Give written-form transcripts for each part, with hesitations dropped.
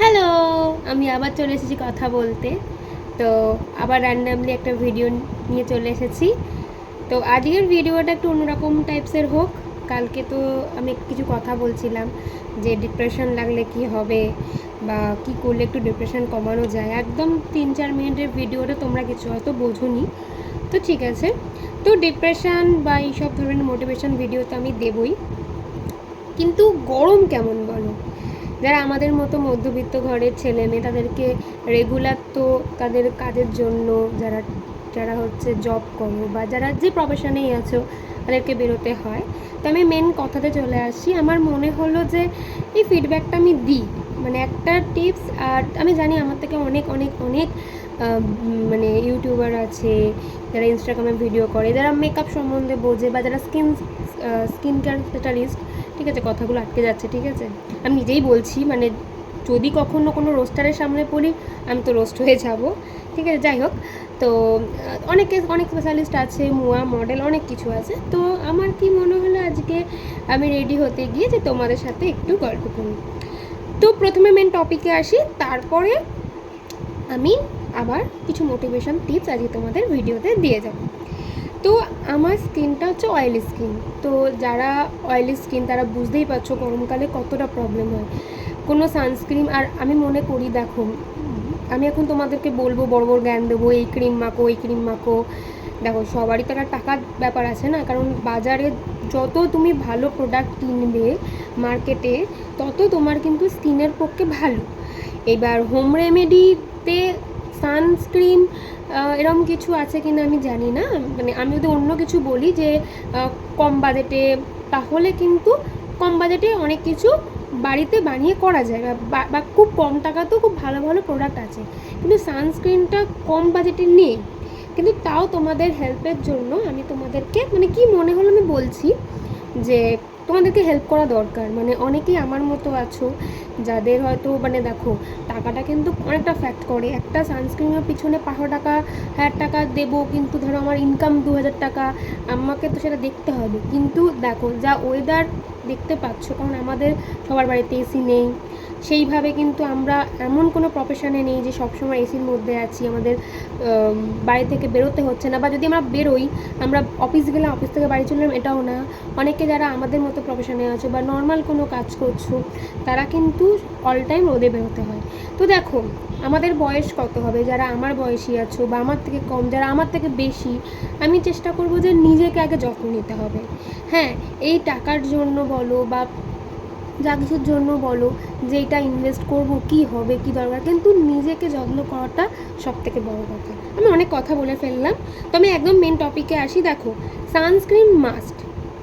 Hello, আমি আবার চলে এসেছি কথা বলতে। তো আবার র্যান্ডামলি একটা ভিডিও নিয়ে চলে এসেছি। তো আজকের ভিডিওটা একটু অন্যরকম টাইপসের হোক। কালকে তো আমি কিছু কথা বলছিলাম যে ডিপ্রেশন লাগলে কি হবে বা কি করলে একটু ডিপ্রেশন কমানো যায়। একদম 3-4 মিনিটের ভিডিওটা তোমরা কিছু হয়তো বোঝোনি। তো ঠিক আছে, তো ডিপ্রেশন বা এইসব ধরনের মোটিভেশন ভিডিও তো আমি দেবই, কিন্তু গরম কেমন বলো? যারা আমাদের মতো মধ্যবিত্ত ঘরের ছেলে মেয়ে, তাদেরকে রেগুলার তো তাদের কাজের জন্য যারা যারা হচ্ছে জব করো বা যারা যে প্রফেশনেই আছো তাদেরকে বেরোতে হয়। তো আমি মেন কথাতে চলে আসি। আমার মনে হলো যে এই ফিডব্যাকটা আমি দিই, মানে একটা টিপস। আর আমি জানি আমার থেকে অনেক অনেক অনেক মানে ইউটিউবার আছে যারা ইনস্টাগ্রামে ভিডিও করে, যারা মেকআপ সম্বন্ধে বোঝে বা যারা স্কিন কেয়ার স্পেশালিস্ট। ঠিক আছে, কথাগুলো আটকে যাচ্ছে, ঠিক আছে, আমি নিজেই বলছি, মানে যদি কখনো কোনো রোস্টারের সামনে পড়ি আমি তো রোস্ট হয়ে যাব, ঠিক আছে। যাই হোক, তো অনেক স্পেশালিস্ট আছে, মুয়া মডেল অনেক কিছু আছে। তো আমার কি মনে হলো আজকে আমি রেডি হতে গিয়ে যে তোমাদের সাথে একটু গল্প করি। তো প্রথমে মেন টপিকে আসি, তারপরে আমি আবার কিছু মোটিভেশন টিপস আজকে তোমাদের ভিডিওতে দিয়ে যাব। তো আমার স্কিনটা হচ্ছে অয়েলি স্কিন। তো যারা অয়েলি স্কিন তারা বুঝতেই পারছো গরমকালে কতটা প্রবলেম হয়। কোনো সানস্ক্রিন, আর আমি মনে করি, দেখো আমি এখন তোমাদেরকে বলবো বড় বড় জ্ঞান দেবো, এই ক্রিম মাখো এই ক্রিম মাখো। দেখো সবারই তো একটা টাকার ব্যাপার আছে না, কারণ বাজারে যত তুমি ভালো প্রোডাক্ট কিনবে মার্কেটে, তত তোমার কিন্তু স্কিনের পক্ষে ভালো। এবার হোম রেমেডিতে সানস্ক্রিন এরকম কিছু আছে কিনা আমি জানি না, মানে আমি যদি অন্য কিছু বলি যে কম বাজেটে, তাহলে কিন্তু কম বাজেটে অনেক কিছু বাড়িতে বানিয়ে করা যায়, বা খুব কম টাকাতেও খুব ভালো ভালো প্রোডাক্ট আছে। কিন্তু সানস্ক্রিনটা কম বাজেটে নেই, কিন্তু তাও তোমাদের হেল্পের জন্য আমি তোমাদেরকে, মানে কি মনে হলো আমি বলছি যে তোমাদেরকে হেল্প করা দরকার। মানে অনেকেই আমার মতো আছো যাদের হয়তো, মানে দেখো টাকাটা কিন্তু অনেকটা ফ্যাক্ট করে। একটা সানস্ক্রিনের পিছনে 500 টাকা 1000 টাকা দেবো, কিন্তু ধরো আমার ইনকাম 2000 টাকা, আমাকে তো সেটা দেখতে হবে। কিন্তু দেখো যা ওয়েদার দেখতে পাচ্ছ, কারণ আমাদের সবার বাড়িতে এসি নেই, সেইভাবে কিন্তু আমরা এমন কোনো প্রফেশনে নেই যে সবসময় এসির মধ্যে আছি, আমাদের বাড়ি থেকে বেরোতে হচ্ছে না, বা যদি আমরা বেরোই, আমরা অফিস গেলাম, অফিস থেকে বাড়ি চললাম, এটাও না। অনেকে যারা আমাদের মতো প্রফেশনে আছে বা নর্মাল কোনো কাজ করছো, তারা কিন্তু অল টাইম রোদে বেরোতে হয়। তো দেখো আমাদের বয়স কত হবে, যারা আমার বয়সী আছো বা আমার থেকে কম, যারা আমার থেকে বেশি, আমি চেষ্টা করব যে নিজেকে আগে যত্ন নিতে হবে। হ্যাঁ, এই টাকার জন্য বলো বা যা কিছুর জন্য বলো যে এটা ইনভেস্ট করব, কি হবে কি দরকার, কিন্তু নিজেকে যত্ন করাটা সবথেকে বড় কথা। আমি অনেক কথা বলে ফেললাম, তো আমি একদম মেন টপিকে আসি। দেখো সানস্ক্রিন মাস্ট,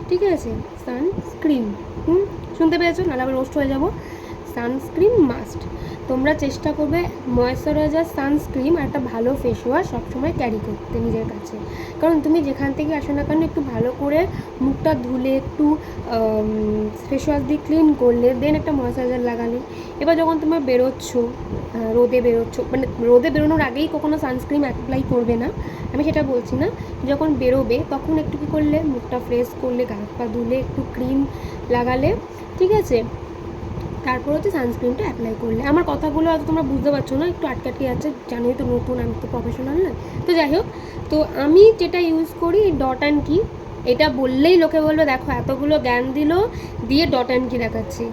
ঠিক আছে, সানস্ক্রিন, শুনতে পেয়েছো, নাহলে আবার রোস্ট হয়ে যাবো। Sunscreen must. তোমরা চেষ্টা করবে ময়েশ্চারাইজার, সানস্ক্রিন আর একটা ভালো ফেস ওয়াশ সবসময় ক্যারি করতে নিজের কাছে। কারণ তুমি যেখান থেকে আসো না কেন, একটু ভালো করে মুখটা ধুলে, একটু ফেস ওয়াশ দিয়ে ক্লিন করলে, দেন একটা ময়েশ্চারাইজার লাগালে। এবার যখন তোমরা বেরোচ্ছো, রোদে বেরোচ্ছো, মানে রোদে বেরোনোর আগেই কখনো সানস্ক্রিন অ্যাপ্লাই করবে না, আমি সেটা বলছি না। যখন বেরোবে তখন একটু কী করলে, মুখটা ফ্রেশ করলে, গা হাত পা ধুলে, একটু ক্রিম লাগালে, ঠিক আছে, তারপর হচ্ছে সানস্ক্রিনটা অ্যাপ্লাই করলে। আমার কথাগুলো হয়তো তোমরা বুঝতে পারছো না, একটু আটকে আটকে যাচ্ছে, জানোই তো নতুন, আমি তো প্রফেশনাল না। তো যাই হোক, তো আমি যেটা ইউজ করি ডট অ্যান্ড কি, এটা বললেই লোকে বলবে দেখো এতগুলো জ্ঞান দিল দিয়ে ডট অ্যান্ড কি দেখাচ্ছি,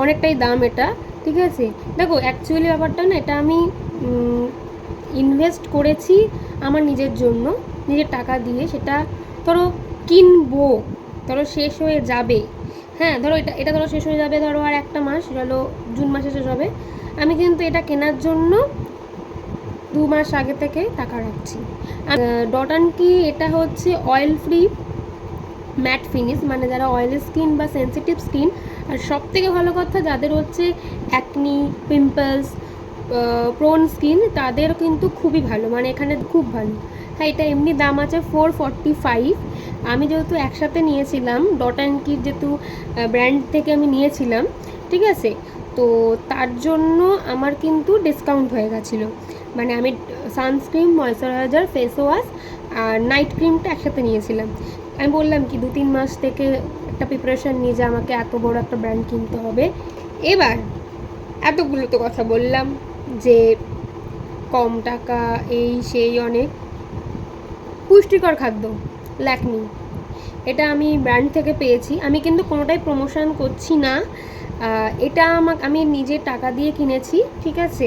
অনেকটাই দাম এটা, ঠিক আছে। দেখো অ্যাকচুয়ালি ব্যাপারটা না, এটা আমি ইনভেস্ট করেছি আমার নিজের জন্য, নিজের টাকা দিয়ে। সেটা ধরো কিনবো, ধরো শেষ হয়ে যাবে, হ্যাঁ ধরো এটা এটা ধরো শেষ হয়ে যাবে, ধরো আর একটা মাস, ধরো জুন মাসে শেষ হবে, আমি কিন্তু এটা কেনার জন্য 2 মাস আগে থেকে টাকা রাখছি। ডট অ্যান্ড কি এটা হচ্ছে অয়েল ফ্রি ম্যাট ফিনিশ, মানে যারা অয়েলি স্কিন বা সেন্সিটিভ স্কিন, আর সব থেকে ভালো কথা যাদের হচ্ছে অ্যাকনি, পিম্পলস, প্রোন স্কিন, তাদের কিন্তু খুবই ভালো, মানে এখানে খুব ভালো। হ্যাঁ, এটা এমনি দাম আছে 445। আমি যেহেতু একসাথে নিয়েছিলাম, ডট অ্যান্ড কির যেহেতু ব্র্যান্ড থেকে আমি নিয়েছিলাম, ঠিক আছে, তো তার জন্য আমার কিন্তু ডিসকাউন্ট হয়ে গেছিলো। মানে আমি সানস্ক্রিন, ময়েশ্চারাইজার, ফেস ওয়াশ আর নাইট ক্রিমটা একসাথে নিয়েছিলাম। আমি বললাম কি 2-3 মাস থেকে একটা প্রিপারেশান নিয়ে যে আমাকে এত বড় একটা ব্র্যান্ড কিনতে হবে। এবার এতগুলো তো কথা বললাম যে কম টাকা এই সেই অনেক। পুষ্টিকর খাদ্য ল্যাকমি, এটা আমি ব্র্যান্ড থেকে পেয়েছি। আমি কিন্তু কোনোটাই প্রমোশন করছি না, এটা আমি নিজের টাকা দিয়ে কিনেছি, ঠিক আছে।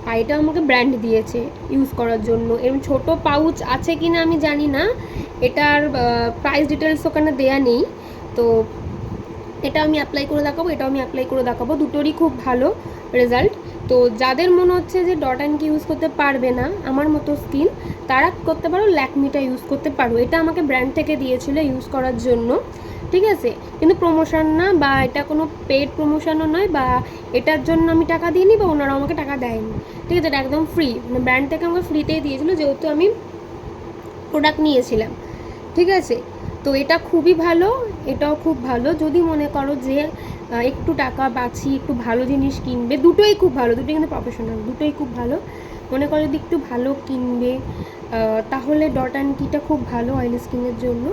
আর এটা আমাকে ব্র্যান্ড দিয়েছে ইউজ করার জন্য। এরকম ছোটো পাউচ আছে কি না আমি জানি না, এটার প্রাইস ডিটেলস ওখানে দেয়া নেই। তো এটা আমি অ্যাপ্লাই করে দেখাবো, এটাও আমি অ্যাপ্লাই করে দেখাবো, দুটোরই খুব ভালো রেজাল্ট। তো যাদের মনে হচ্ছে যে ডট অ্যান্ড কি ইউজ করতে পারবে না আমার মতো স্কিন, তারা করতে পারো ল্যাকমিটা ইউজ করতে পারো। এটা আমাকে ব্র্যান্ড থেকে দিয়েছিল ইউজ করার জন্য, ঠিক আছে। কিন্তু প্রমোশন না, বা এটা কোনো পেড প্রমোশনও নয়, বা এটার জন্য আমি টাকা দিইনি, বা ওনারা আমাকে টাকা দেয়নি, ঠিক আছে। এটা একদম ফ্রি, মানে ব্র্যান্ড থেকে আমাকে ফ্রিতেই দিয়েছিল, যেহেতু আমি প্রোডাক্ট নিয়েছিলাম, ঠিক আছে। তো এটা খুবই ভালো, এটাও খুব ভালো। যদি মনে করো যে একটু টাকা বাঁচিয়ে একটু ভালো জিনিস কিনবে, দুটোই খুব ভালো, দুটোই কিন্তু প্রফেশনাল, দুটোই খুব ভালো। মনে করো যদি একটু ভালো কিনবে, তাহলে ডট অ্যান্ড কিটা খুব ভালো অয়েলি স্কিনের জন্য।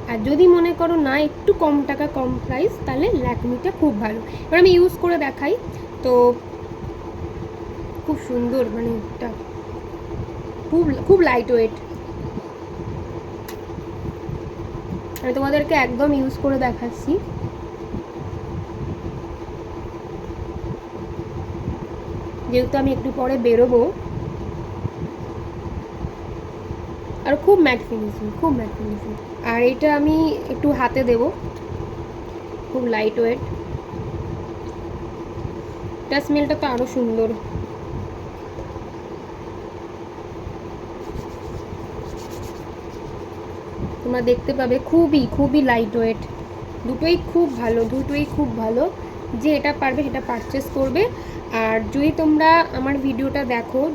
আর যদি মনে করো না একটু কম টাকা কম প্রাইস, তাহলে ল্যাকমিটা খুব ভালো। এবার আমি ইউজ করে দেখাই। তো খুব সুন্দর, মানে এটা খুব খুব লাইট ওয়েট। আমি তোমাদেরকে একদম ইউজ করে দেখাচ্ছি। যেহেতু আমি একটু পরে বেরোবো, আর খুব ম্যাট ফিনিশিং, খুব ম্যাট ফিনিশিং। আর এটা আমি একটু হাতে দেব, খুব লাইট ওয়েট। এটা স্মেলটা তো আরও সুন্দর। তোমরা দেখতে পাবে খুবই খুবই লাইট ওয়েট, দুটোই খুব ভালো, দুটোই খুব ভালো। যে এটা পারবে সেটা পারচেস করবে। আর যদি তোমরা আমার ভিডিওটা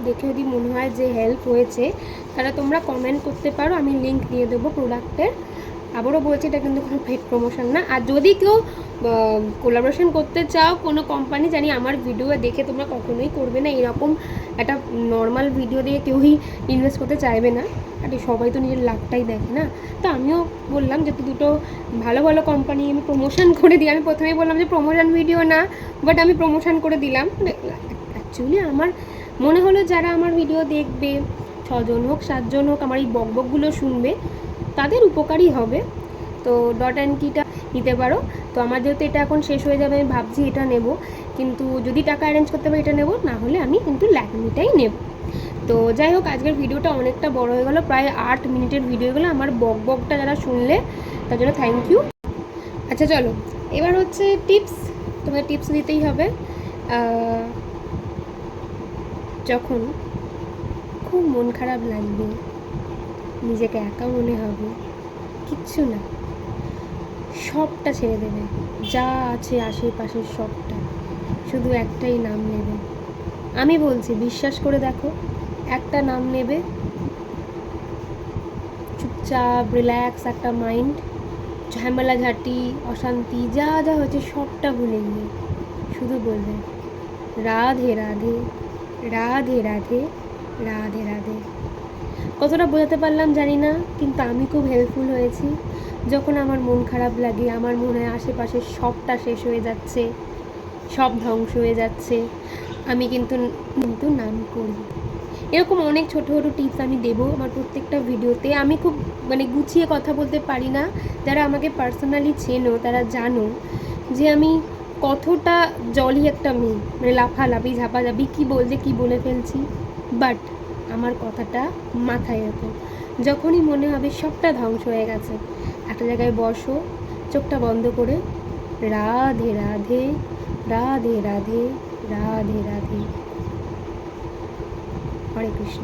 দেখে যদি মনে হয় যে হেল্প হয়েছে, তাহলে তোমরা কমেন্ট করতে পারো, আমি লিঙ্ক দিয়ে দেবো প্রোডাক্টের। আবারও বলছি, এটা কিন্তু কোনো পেড প্রমোশন না। আর যদি কেউ কোলাবোরেশন করতে চাও কোনো কোম্পানি, জানি আমার ভিডিও দেখে তোমরা কখনোই করবে না, এরকম একটা নর্মাল ভিডিও দিয়ে কেউই ইনভেস্ট করতে চাইবে না। আর সবাই তো নিজের লাভটাই দেখে না। তো আমিও বললাম যে দুটো ভালো ভালো কোম্পানি আমি প্রমোশন করে দিই। আমি প্রথমেই বললাম যে প্রমোশন ভিডিও না, বাট আমি প্রমোশন করে দিলাম। অ্যাকচুয়ালি আমার মনে হলো যারা আমার ভিডিও দেখবে, 6 জন হোক 7 জন হোক, আমার এই বকবকগুলো শুনবে, তাদের উপকারই হবে। তো ডট অ্যান্ড কিটা নিতে পারো। তো আমার যেহেতু এটা এখন শেষ হয়ে যাবে, আমি ভাবছি এটা নেব, কিন্তু যদি টাকা অ্যারেঞ্জ করতে পারি এটা নেব, না হলে আমি কিন্তু ল্যাকমিটাই নেব। তো যাই হোক, আজকের ভিডিওটা অনেকটা বড় হয়ে গেলো, প্রায় 8 মিনিটের ভিডিও হয়ে গেলো। আমার বকবকটা যারা শুনলে তার জন্য থ্যাংক ইউ। আচ্ছা চলো, এবার হচ্ছে টিপস। তোমার টিপস দিতেই হবে। যখন খুব মন খারাপ লাগবে, নিজেকে একা মনে হবে, কিচ্ছু না, সবটা ছেড়ে দেবে, যা আছে আশেপাশের সবটা, শুধু একটাই নাম নেবে। আমি বলছি, বিশ্বাস করে দেখো, একটা নাম নেবে, চুপচাপ রিল্যাক্স একটা মাইন্ড, ঝামেলা ঝাঁটি অশান্তি যা যা হয়েছে সবটা ভুলে গিয়ে শুধু বলবে রাধে রাধে, রাধে রাধে, রাধে রাধে। কতটা বোঝাতে পারলাম জানি না, কিন্তু আমি খুব হেল্পফুল হয়েছি। যখন আমার মন খারাপ লাগে, আমার মনে হয় আশেপাশে সবটা শেষ হয়ে যাচ্ছে, সব ধ্বংস হয়ে যাচ্ছে, আমি কিন্তু কিন্তু নাম করি। এরকম অনেক ছোটো ছোটো টিপস আমি দেবো আমার প্রত্যেকটা ভিডিওতে। আমি খুব মানে গুছিয়ে কথা বলতে পারি না। যারা আমাকে পার্সোনালি চেনো তারা জানো যে আমি কতটা জলি একটা মেয়ে, মানে লাফালাফি ঝাপাঝাপি কী বলতে কী বলে ফেলছি। বাট আমার কথাটা মাথায় রাখো, যখনই মনে হবে সবটা ধ্বংস হয়ে গেছে, একটা জায়গায় বসো, চোখটা বন্ধ করে রাধে রাধে, রাধে রাধে, রাধে রাধে, হরে কৃষ্ণ।